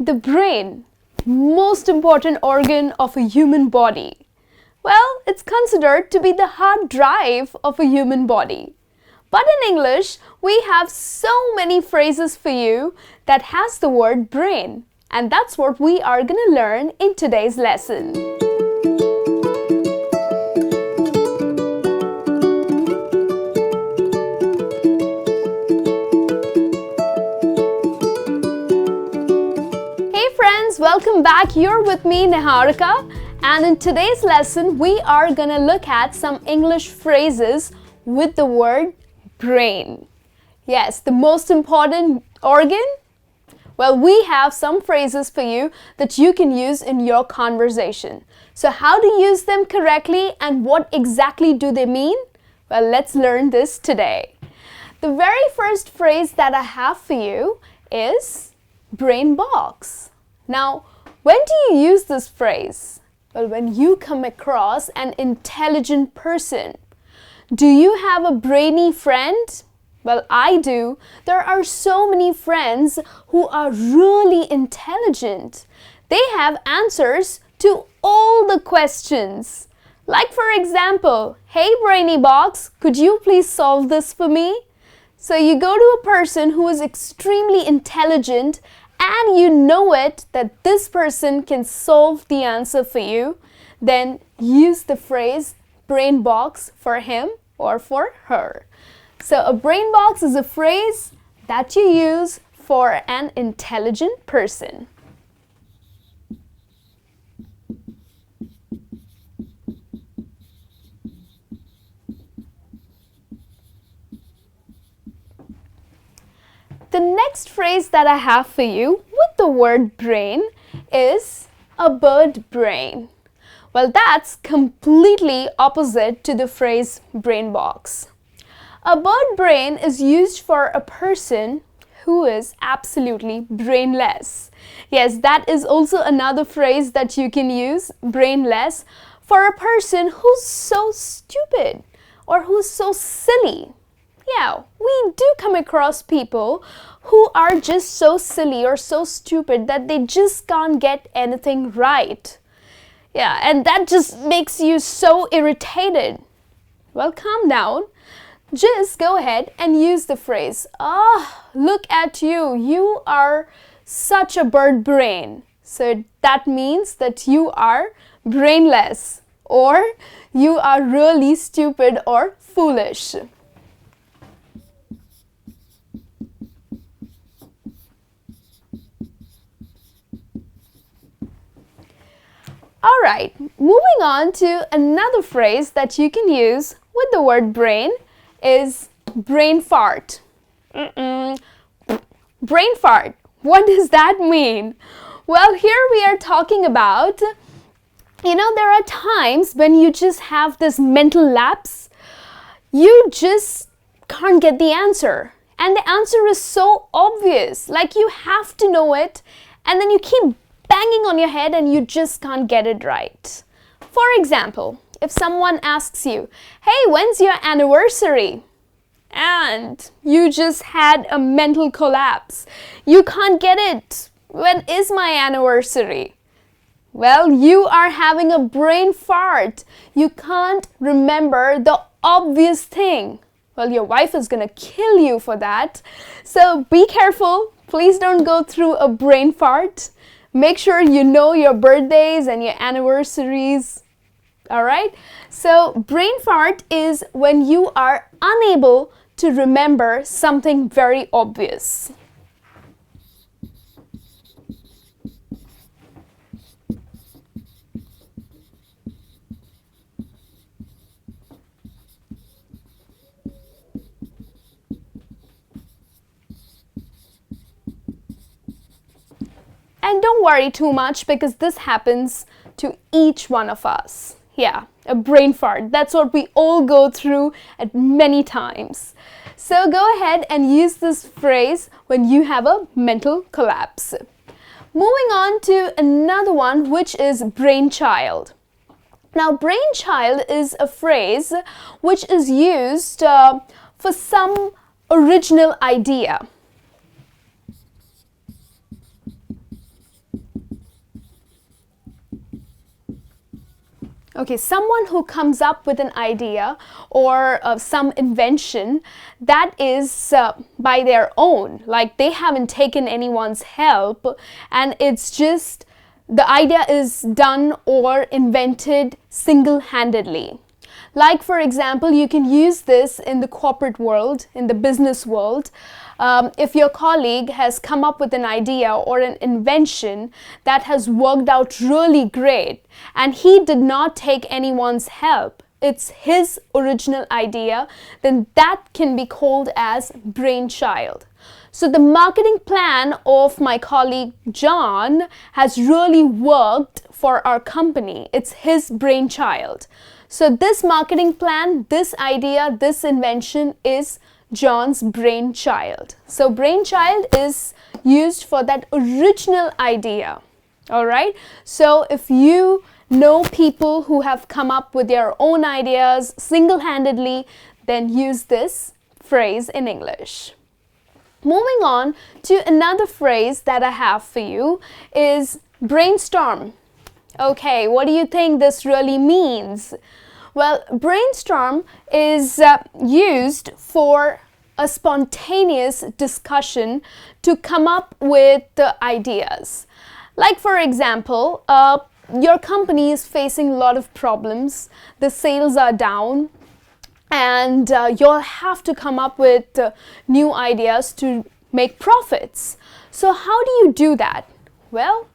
The brain, most important organ of a human body. Well, it's considered to be the hard drive of a human body. But in English, we have so many phrases for you that has the word brain. And that's what we are going to learn in today's lesson. Hey friends, welcome back. You're with me, Niharika. And in today's lesson, we are going to look at some English phrases with the word brain. Yes, the most important organ. Well, we have some phrases for you that you can use in your conversation. So how to use them correctly and what exactly do they mean? Well, let's learn this today. The very first phrase that I have for you is brain box. Now, when do you use this phrase? Well, when you come across an intelligent person. Do you have a brainy friend? Well, I do. There are so many friends who are really intelligent. They have answers to all the questions. Like for example, hey brainy box, could you please solve this for me? So you go to a person who is extremely intelligent and you know it that this person can solve the answer for you, then use the phrase brain box for him or for her. So a brain box is a phrase that you use for an intelligent person. The next phrase that I have for you with the word brain is a bird brain. Well, that's completely opposite to the phrase brain box. A bird brain is used for a person who is absolutely brainless. Yes, that is also another phrase that you can use, brainless, for a person who's so stupid or who's so silly. Yeah, we do come across people who are just so silly or so stupid that they just can't get anything right. Yeah, and that just makes you so irritated. Well, calm down. Just go ahead and use the phrase, look at you, you are such a bird brain. So that means that you are brainless or you are really stupid or foolish. Alright, moving on to another phrase that you can use with the word brain is brain fart. Brain fart. What does that mean? Well, here we are talking about, there are times when you just have this mental lapse. You just can't get the answer. And the answer is so obvious. Like you have to know it. And then you keep banging on your head and you just can't get it right. For example, if someone asks you, hey, when's your anniversary? And you just had a mental collapse. You can't get it. When is my anniversary? Well, you are having a brain fart. You can't remember the obvious thing. Well, your wife is going to kill you for that. So be careful. Please don't go through a brain fart. Make sure you know your birthdays and your anniversaries. Alright? So, brain fart is when you are unable to remember something very obvious. And don't worry too much because this happens to each one of us. Yeah, a brain fart. That's what we all go through at many times. So go ahead and use this phrase when you have a mental collapse. Moving on to another one, which is brainchild. Now, brainchild is a phrase which is used for some original idea. Okay, someone who comes up with an idea or some invention that is by their own, like they haven't taken anyone's help, and it's just the idea is done or invented single-handedly. Like, for example, you can use this in the corporate world, in the business world. If your colleague has come up with an idea or an invention that has worked out really great and he did not take anyone's help, it's his original idea, then that can be called as brainchild. So the marketing plan of my colleague John has really worked for our company. It's his brainchild. So this marketing plan, this idea, this invention is John's brainchild. So brainchild is used for that original idea. All right. So if you know people who have come up with their own ideas single-handedly, then use this phrase in English. Moving on to another phrase that I have for you is brainstorm. Okay, what do you think this really means? Well, brainstorm is used for a spontaneous discussion to come up with ideas. Like, for example, your company is facing a lot of problems, the sales are down, and you'll have to come up with new ideas to make profits. So how do you do that? Well,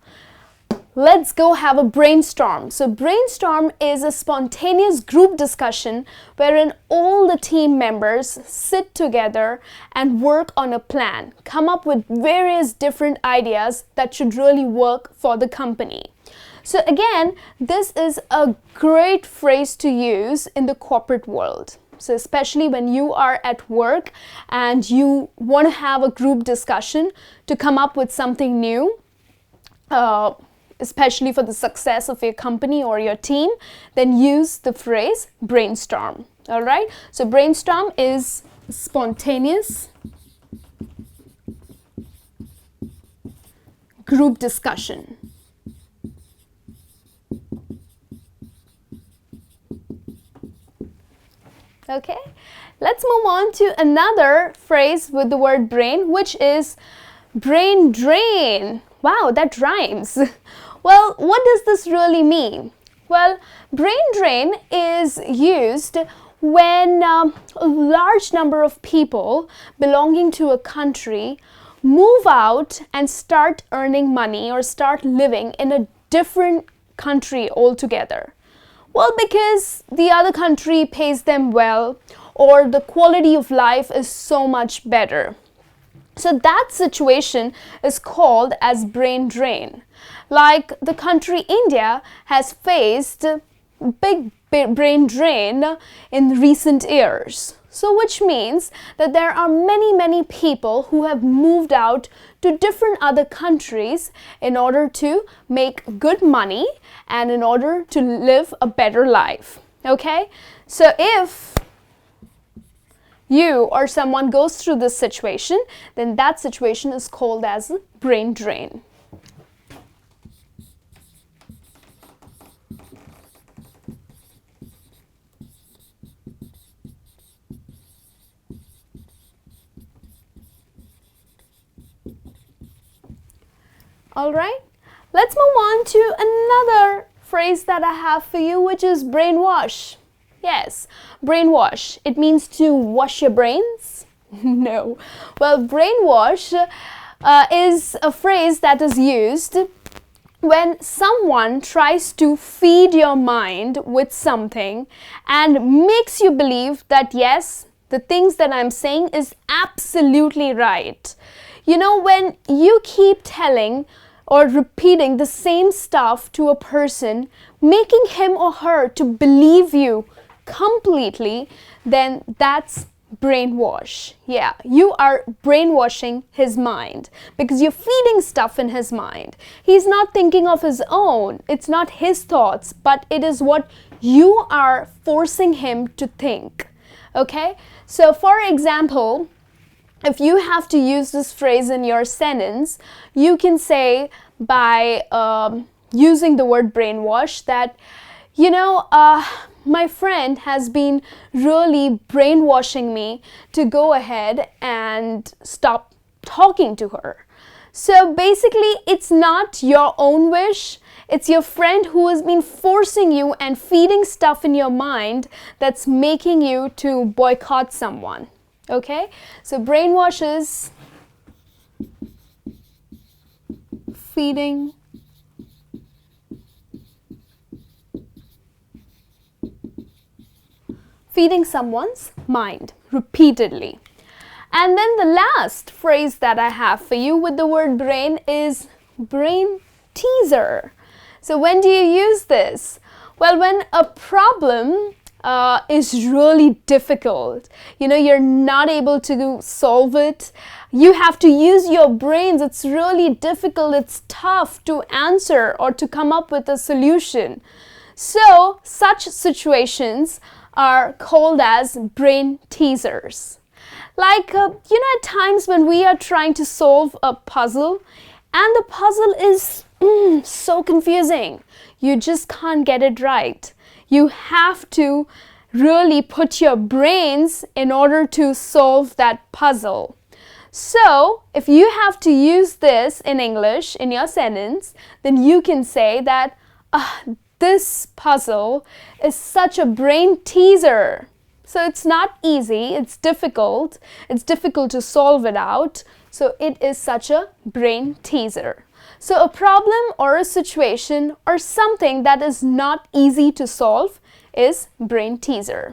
let's go have a brainstorm. So brainstorm is a spontaneous group discussion wherein all the team members sit together and work on a plan, come up with various different ideas that should really work for the company. So again, this is a great phrase to use in the corporate world. So especially when you are at work and you want to have a group discussion to come up with something new, especially for the success of your company or your team, then use the phrase brainstorm. All right. So brainstorm is spontaneous group discussion. Okay, let's move on to another phrase with the word brain, which is brain drain. Wow, that rhymes. Well, what does this really mean? Well, brain drain is used when a large number of people belonging to a country move out and start earning money or start living in a different country altogether. Well, because the other country pays them well or the quality of life is so much better. So that situation is called as brain drain. Like the country India has faced big brain drain in recent years. So which means that there are many people who have moved out to different other countries in order to make good money and in order to live a better life. Okay? So if you or someone goes through this situation, then that situation is called as brain drain. All right, let's move on to another phrase that I have for you, which is brainwash. Yes, brainwash. It means to wash your brains? No. Well, brainwash is a phrase that is used when someone tries to feed your mind with something and makes you believe that yes, the things that I'm saying is absolutely right. You know, when you keep telling or repeating the same stuff to a person, making him or her to believe you completely, then that's brainwash. Yeah, you are brainwashing his mind because you're feeding stuff in his mind. He's not thinking of his own. It's not his thoughts, but it is what you are forcing him to think. Okay? So for example, if you have to use this phrase in your sentence, you can say by using the word brainwash that My friend has been really brainwashing me to go ahead and stop talking to her. So basically, it's not your own wish. It's your friend who has been forcing you and feeding stuff in your mind that's making you to boycott someone. Okay? So brainwash is feeding someone's mind repeatedly. And then the last phrase that I have for you with the word brain is brain teaser. So when do you use this? Well, when a problem is really difficult, you're not able to solve it. You have to use your brains. It's really difficult. It's tough to answer or to come up with a solution. So such situations are called as brain teasers. Like, at times when we are trying to solve a puzzle and the puzzle is so confusing, you just can't get it right. You have to really put your brains in order to solve that puzzle. So, if you have to use this in English in your sentence, then you can say that this puzzle is such a brain teaser. So it's not easy, it's difficult to solve it out. So it is such a brain teaser. So a problem or a situation or something that is not easy to solve is brain teaser.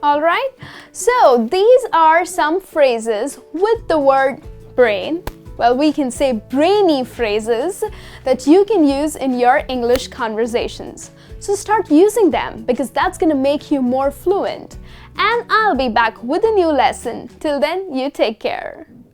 Alright, so these are some phrases with the word brain. Well, we can say brainy phrases that you can use in your English conversations. So start using them because that's going to make you more fluent. And I'll be back with a new lesson. Till then, you take care.